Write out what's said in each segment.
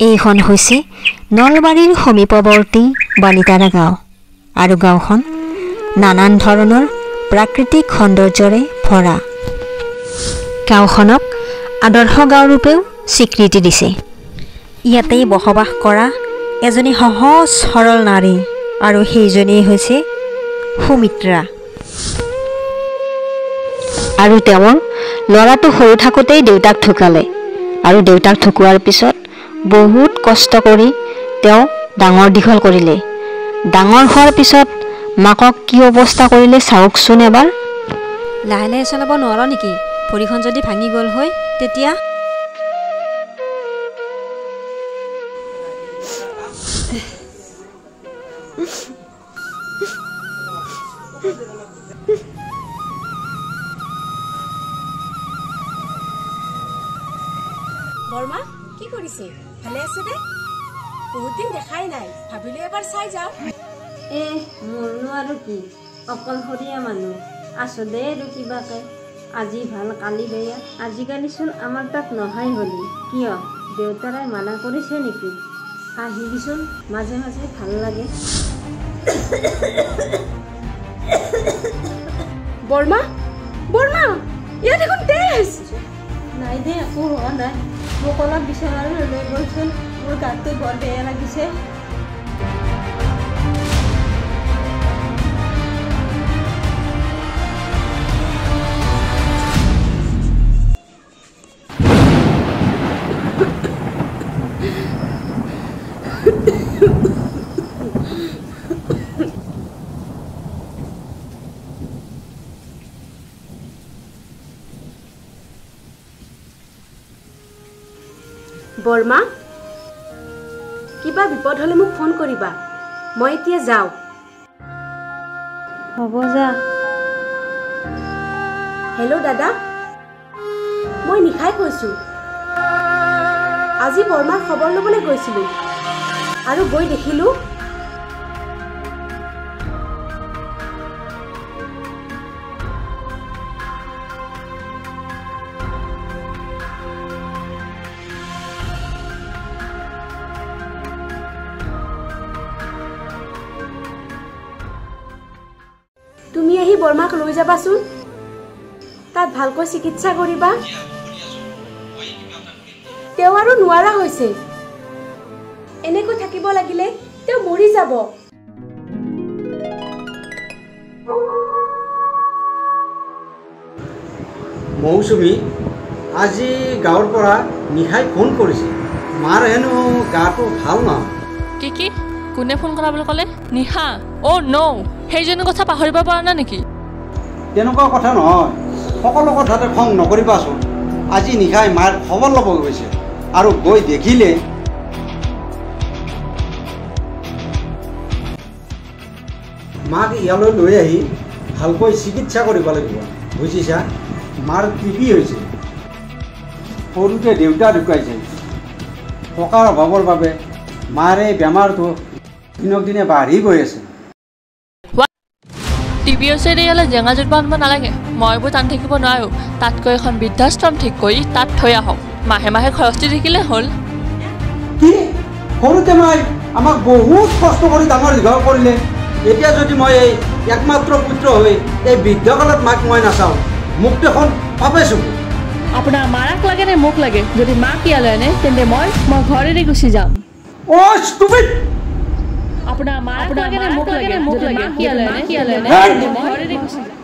এইখন হৈছে নলবাৰীৰ সমীপৱৰ্তী বালিতাৰা গাঁও আৰু গাঁওখন নানান ধৰণৰ প্ৰাকৃতিক সৌন্দৰ্যৰে ভৰা। গাঁওখনক আদৰ্শ গাঁও ৰূপেও স্বীকৃতি দিছে। ইয়াতেই বসবাস কৰা এজনী সহজ সৰল নাৰী আৰু সেইজনেই হৈছে সুমিত্ৰা। আৰু তেওঁৰ ল'ৰাটো সৰু থাকোঁতেই দেউতাক ঢুকালে আৰু দেউতাক ঢুকোৱাৰ পিছত বহুত কষ্ট কৰি তেওঁ ডাঙৰ দীঘল কৰিলে। ডাঙৰ হোৱাৰ পিছত মাকক কি অৱস্থা কৰিলে চাওকচোন এবাৰ। লাহে লাহে চলাব নোৱাৰ নেকি? ভৰিখন যদি ভাঙি গ'ল হয় তেতিয়া? বৰ্মা কি কৰিছে? ভালে আছে দে? বহুত দিন দেখাই নাই, ভাবিলো এবাৰ চাই যাওঁ। মোৰনো আৰু কি, অকলশৰীয়া মানুহ আছো দে আৰু কিবাকে। আজি ভাল কালি বেয়া। আজিকালিচোন আমাৰ তাত নহাই হলি। কিয় দেউতাৰাই মানা কৰিছে নেকি? আহিবিচোন মাজে মাজে, ভাল লাগে। বৰ্মা বৰ্মা, ইয়াত দেখোন তেজ। নাই দে, একো হোৱা নাই। মোক অলপ বিচনালৈ লৈ গ'লচোন, মোৰ গাটো বৰ বেয়া লাগিছে। বৰ্মা, কিবা বিপদ হ'লে মোক ফোন কৰিবা, মই এতিয়া যাওঁ। হ'ব যা। হেল্ল' দাদা, মই নিশাই কৈছোঁ। আজি বৰ্মাৰ খবৰ ল'বলৈ গৈছিলোঁ আৰু গৈ দেখিলোঁ তুমি আহি বৰ্মাক লৈ যাবাচোন, তাত ভালকৈ চিকিৎসা কৰিবা। তেওঁ আৰু নোৱাৰা হৈছে, এনেকৈ থাকিব লাগিলে তেওঁ মৰি যাব। মৌচুমী আজি গাঁৱৰ পৰা নিশাই ফোন কৰিছে, মাৰ হেনো গাটো ভাল নহয়। কি কোনে ফোন কৰা বুলি ক'লে? নিশা? অ' ন', সেইজনী কথা পাহৰিব পৰা নাই নেকি? তেনেকুৱা কথা নহয়, সকলো কথাতে খং নকৰিবাচোন। আজি নিশাই মাৰ খবৰ ল'ব গৈছে আৰু গৈ দেখিলে মাক ইয়ালৈ লৈ আহি ভালকৈ চিকিৎসা কৰিব লাগিব, বুজিছা? মাৰ টিবি হৈছে, সৰুতে দেউতা ঢুকাইছে। টকাৰ অভাৱৰ বাবে মাৰ এই বেমাৰটো দিনক দিনে বাঢ়ি গৈ আছে। টিভি হৈছে ইয়ালৈ জেঙা জোঁট বান্ধিব নালাগে, মই এইবোৰ টানি থাকিব নোৱাৰোঁ। তাতকৈ এখন বৃদ্ধাশ্ৰম ঠিক কৰি তাত থৈ আহক, মাহে মাহে খৰচটো দেখিলে হ'ল। কি সৰুতে মাই আমাক বহুত কষ্ট কৰি ডাঙৰ দীঘল কৰিলে, এতিয়া যদি মই এই একমাত্ৰ পুত্ৰ হৈ এই বৃদ্ধকালত মাক মই নাচাওঁ, মোক দেখোন পাপে চুকো। আপোনাৰ মাৰাক লাগে নে মোক লাগে? যদি মাক ইয়ালৈ আনে তেন্তে মই ঘৰ এৰি গুচি যাম। অ' ষ্টুপিড! আপোনাৰ মাৰাক লাগে নে মোক লাগে? মোক লাগে মাক ইয়ালৈ আনে তেন্তে মই ঘৰ এৰি গুচি যাম।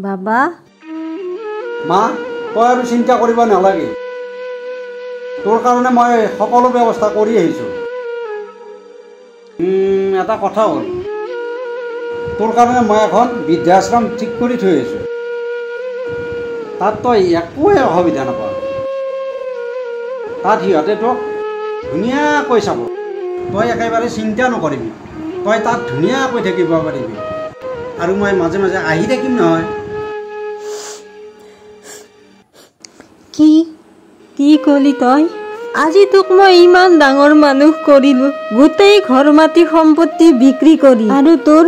বাবা, মা তই আৰু চিন্তা কৰিব নালাগে, তোৰ কাৰণে মই সকলো ব্যৱস্থা কৰি আহিছোঁ। এটা কথা হ'ল, তোৰ কাৰণে মই এখন বৃদ্ধাশ্ৰম ঠিক কৰি থৈ আহিছোঁ, তাত তই একোৱে অসুবিধা নাপাৱ। তাত সিহঁতে তোক ধুনীয়াকৈ চাব, তই একেবাৰে চিন্তা নকৰিবি তই তাত ধুনীয়াকৈ থাকিব পাৰিবি আৰু মই মাজে মাজে আহি থাকিম নহয় কি কলি তই আজি তোক মই ইমান ডাঙৰ মানুহ কৰিলো গোটেই ঘৰ মাটি সম্পত্তি বিক্ৰী কৰি আৰু তোৰ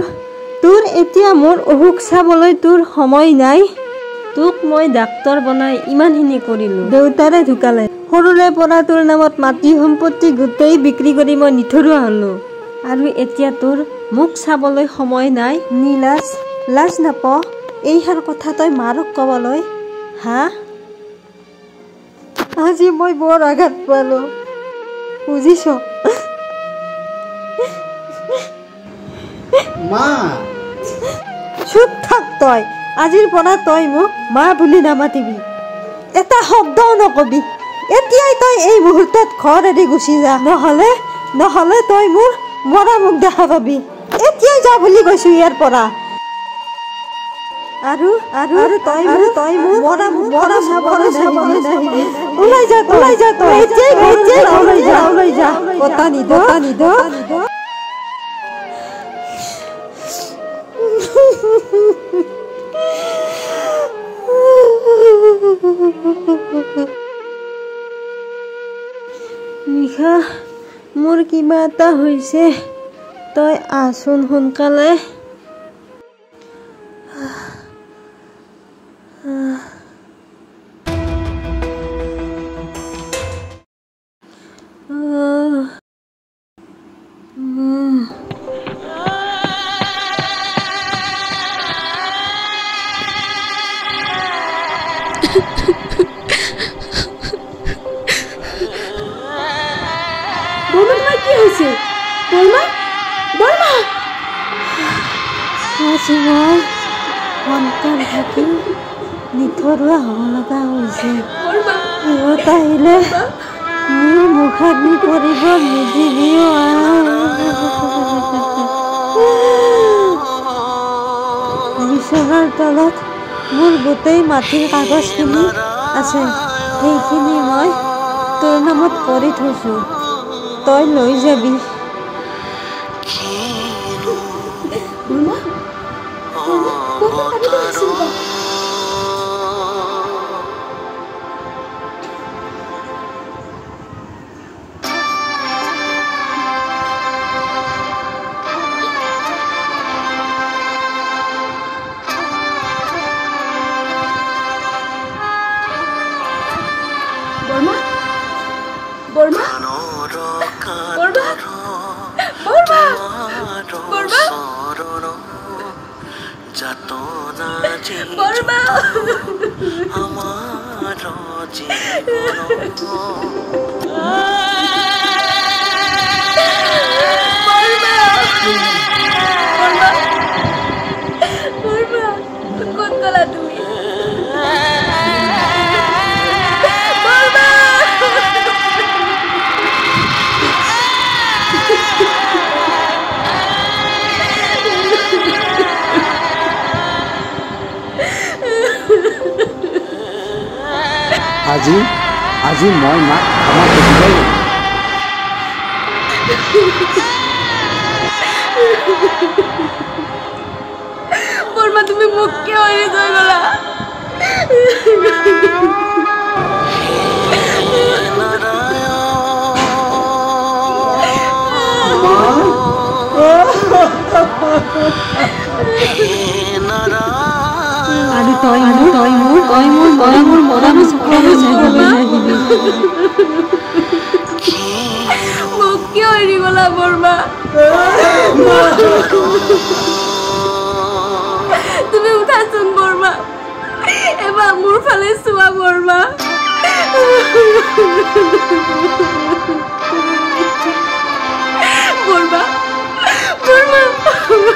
এতিয়া মোৰ অসুখ চাবলৈ তোৰ সময় নাই তোক মই ডাক্তৰ বনাই ইমানখিনি কৰিলো দেউতাৰে ঢুকালে সৰুৰে পৰা তোৰ নামত মাটি সম্পত্তি গোটেই বিক্ৰী কৰি মই নিথৰুৱা হলো আৰু এতিয়া তোৰ মুখ চাবলৈ সময় নাই নীলাজ লাজ নাপ এইষাৰ কথা তই মাৰক ক'বলৈ হা আজি মই বৰ আঘাত পালো বুজিছ মা চুপ থাক তই আজিৰ পৰা তই মোক মা বুলি নামাতিবি এটা শব্দও নকবি এতিয়াই তই এই মুহূৰ্তত ঘৰ এৰি গুচি যা নহ'লে তই মোৰ মৰা মুখ দেখা পাবি এতিয়াই যা বুলি কৈছো ইয়াৰ পৰা আৰু তই মোৰ মৰা মুখ নাহিবি ওলাই যা তই এতিয়াই ওলাই যা কথা নিদ নিশা মোৰ কিবা এটা হৈছে তই আহচোন সোনকালে আজি মই সন্তান থাকি নিথৰুৱা হ'ব লগা হৈছে সিহঁত আহিলে মোৰ মুখাগ্নি পৰিব নিদিবিও বিচনাৰ তলত মোৰ গোটেই মাটিৰ কাগজখিনি আছে সেইখিনি মই তোৰ নামত কৰি থৈছোঁ তই লৈ যাবি আজি মই মাক ক্ষমা কৰিবই বৰমা তুমি মোক কিয় এৰি থৈ গ'লা আৰু তই মোৰ মৰম মোক কিয় এৰি গ'লা বৰমা তুমি উঠাচোন বৰমা এবাৰ মোৰ ফালে চোৱা বৰমা বৰমা উঠাচোন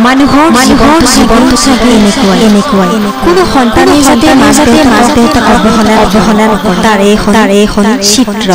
মানুহৰ জীৱনটো চাগে এনেকুৱাই কোনো সন্তানে যাতে মাক দেউতাকক অৱহেলা নকৰে তাৰ এইখন চিত্ৰ